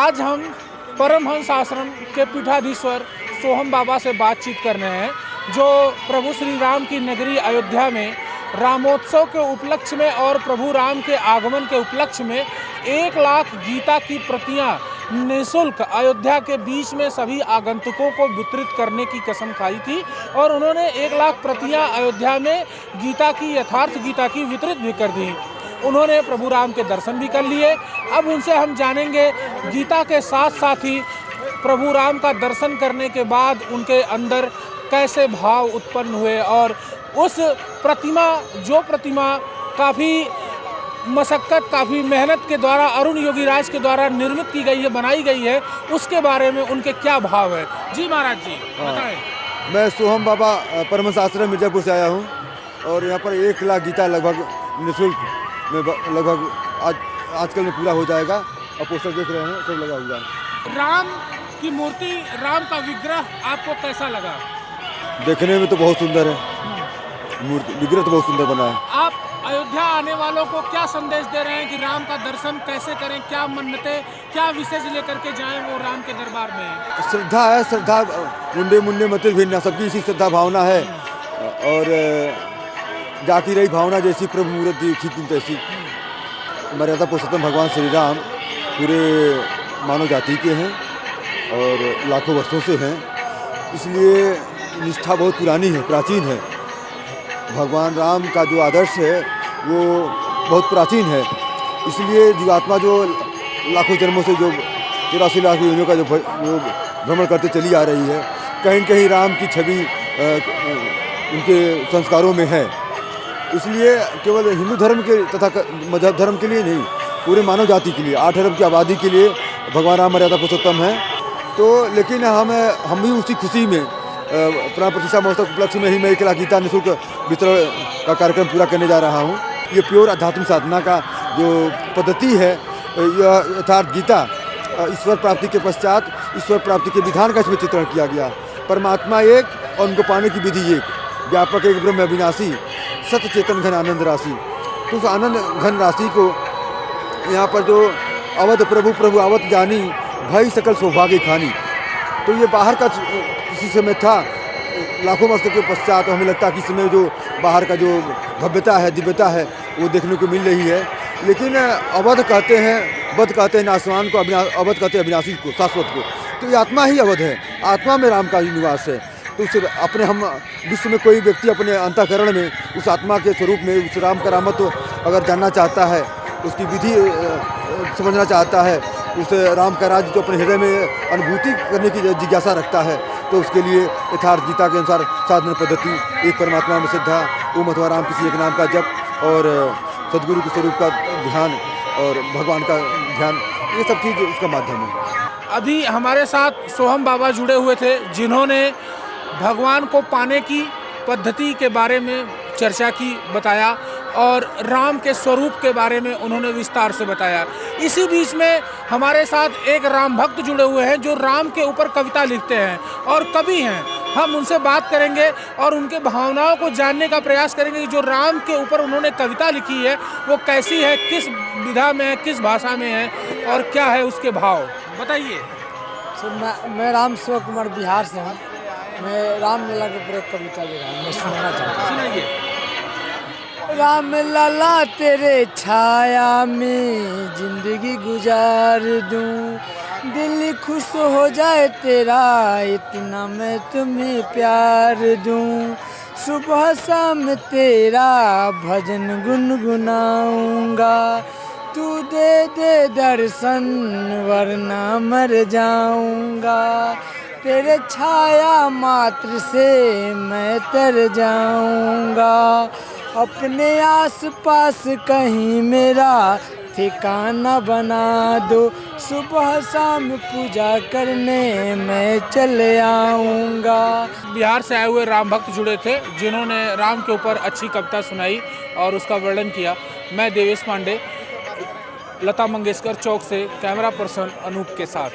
आज हम परमहंस आश्रम के पीठाधीश्वर सोहम बाबा से बातचीत कर रहे हैं, जो प्रभु श्री राम की नगरी अयोध्या में रामोत्सव के उपलक्ष्य में और प्रभु राम के आगमन के उपलक्ष्य में 1 लाख गीता की प्रतियां निःशुल्क अयोध्या के बीच में सभी आगंतुकों को वितरित करने की कसम खाई थी। और उन्होंने 1 लाख प्रतियां अयोध्या में गीता की, यथार्थ गीता की वितरित भी कर दी। उन्होंने प्रभु राम के दर्शन भी कर लिए। अब उनसे हम जानेंगे गीता के साथ साथ ही प्रभु राम का दर्शन करने के बाद उनके अंदर कैसे भाव उत्पन्न हुए और उस प्रतिमा काफ़ी मशक्क़त, काफ़ी मेहनत के द्वारा अरुण योगी राज के द्वारा निर्मित की गई है, बनाई गई है, उसके बारे में उनके क्या भाव है। जी महाराज जी बताएं। मैं सोहम बाबा परमहंस आश्रम मिर्जापुर से आया हूँ और यहाँ पर 1 लाख गीता लगभग निःशुल्क में लगभग आजकल में पूरा हो जाएगा। और पोस्टर देख रहे हैं, सब लगा हुआ है। राम की मूर्ति, राम का विग्रह आपको कैसा लगा? देखने में तो बहुत सुंदर है, मूर्ति विग्रह तो बहुत सुंदर बना है। आप अयोध्या आने वालों को क्या संदेश दे रहे हैं कि राम का दर्शन कैसे करें, क्या मन्नतें, क्या विशेष लेकर के जाएं वो राम के दरबार में? श्रद्धा है, श्रद्धा मुंडे मुंडे मत भिन्ना, सबकी इसी श्रद्धा भावना है। और जाकी रही भावना जैसी प्रभु मूर्त देखी तुम तैसी। मर्यादा पुरुषोत्तम भगवान श्री राम पूरे मानव जाति के हैं और लाखों वर्षों से हैं, इसलिए निष्ठा बहुत पुरानी है, प्राचीन है। भगवान राम का जो आदर्श है वो बहुत प्राचीन है, इसलिए जीवात्मा जो लाखों जन्मों से जो 84 लाख योनियों का जो भ्रमण करते चली आ रही है, कहीं न कहीं राम की छवि उनके संस्कारों में है। इसलिए केवल हिंदू धर्म के तथा मजहब धर्म के लिए नहीं, पूरे मानव जाति के लिए, 8 अरब की आबादी के लिए भगवान राम मर्यादा पुरुषोत्तम है। तो लेकिन हम भी उसी खुशी में प्राण प्रतिष्ठा महोत्सव उपलक्ष्य में ही मैं 1 लाख गीता निःशुल्क वितरण का कार्यक्रम पूरा करने जा रहा हूँ। ये प्योर आध्यात्मिक साधना का जो पद्धति है, यह यथार्थ गीता ईश्वर प्राप्ति के पश्चात ईश्वर प्राप्ति के विधान का इसमें चित्रण किया गया। परमात्मा एक और उनको पाने की विधि एक, व्यापक एक ब्रह्म अविनाशी, सत्य चेतन घन आनंद राशि। तो उस आनंद घन राशि को यहाँ पर जो अवध प्रभु आवत जानी, भई सकल सौभाग्य खानी, तो ये बाहर का किसी समय था, लाखों वर्षों के पश्चात हमें लगता है कि इसमें जो बाहर का जो भव्यता है, दिव्यता है, वो देखने को मिल रही है। लेकिन अवध कहते हैं, बध कहते हैं नाशवान को, अवध कहते हैं अविनाशी को, शाश्वत को। तो ये आत्मा ही अवध है, आत्मा में राम का निवास है। तो उसे अपने हम विश्व में कोई व्यक्ति अपने अंतःकरण में उस आत्मा के स्वरूप में उस राम का रामत्व अगर जानना चाहता है, उसकी विधि समझना चाहता है, उस राम का राज जो अपने हृदय में अनुभूति करने की जिज्ञासा रखता है, तो उसके लिए यथार्थ गीता के अनुसार साधना पद्धति, एक परमात्मा में श्रद्धा, ओम अथवा राम किसी एक नाम का जप और सदगुरु के स्वरूप का ध्यान और भगवान का ध्यान, ये सब चीज़ इसका माध्यम है। अभी हमारे साथ सोहम बाबा जुड़े हुए थे, जिन्होंने भगवान को पाने की पद्धति के बारे में चर्चा की, बताया, और राम के स्वरूप के बारे में उन्होंने विस्तार से बताया। इसी बीच में हमारे साथ एक राम भक्त जुड़े हुए हैं, जो राम के ऊपर कविता लिखते हैं और कवि हैं। हम उनसे बात करेंगे और उनके भावनाओं को जानने का प्रयास करेंगे कि जो राम के ऊपर उन्होंने कविता लिखी है वो कैसी है, किस विधा में है, किस भाषा में है और क्या है उसके भाव, बताइए। मैं राम शिव कुमार बिहार से हूँ। मैं राम लला के ऊपर एक कविता लिख रहा हूँ, मैं सुनाना चाहता हूँ। सुनाइए। राम लला तेरे छाया में जिंदगी गुजार दूं, दिल खुश हो जाए तेरा इतना मैं तुम्हें प्यार दूं। सुबह शाम तेरा भजन गुनगुनाऊंगा, तू दे दे दर्शन वरना मर जाऊंगा। तेरे छाया मात्र से मैं तर जाऊंगा, अपने आस पास कहीं मेरा ठिकाना बना दो। सुबह शाम पूजा करने मैं चले आऊँगा। बिहार से आए हुए राम भक्त जुड़े थे, जिन्होंने राम के ऊपर अच्छी कविता सुनाई और उसका वर्णन किया। मैं देवेश पांडे, लता मंगेशकर चौक से कैमरा पर्सन अनूप के साथ।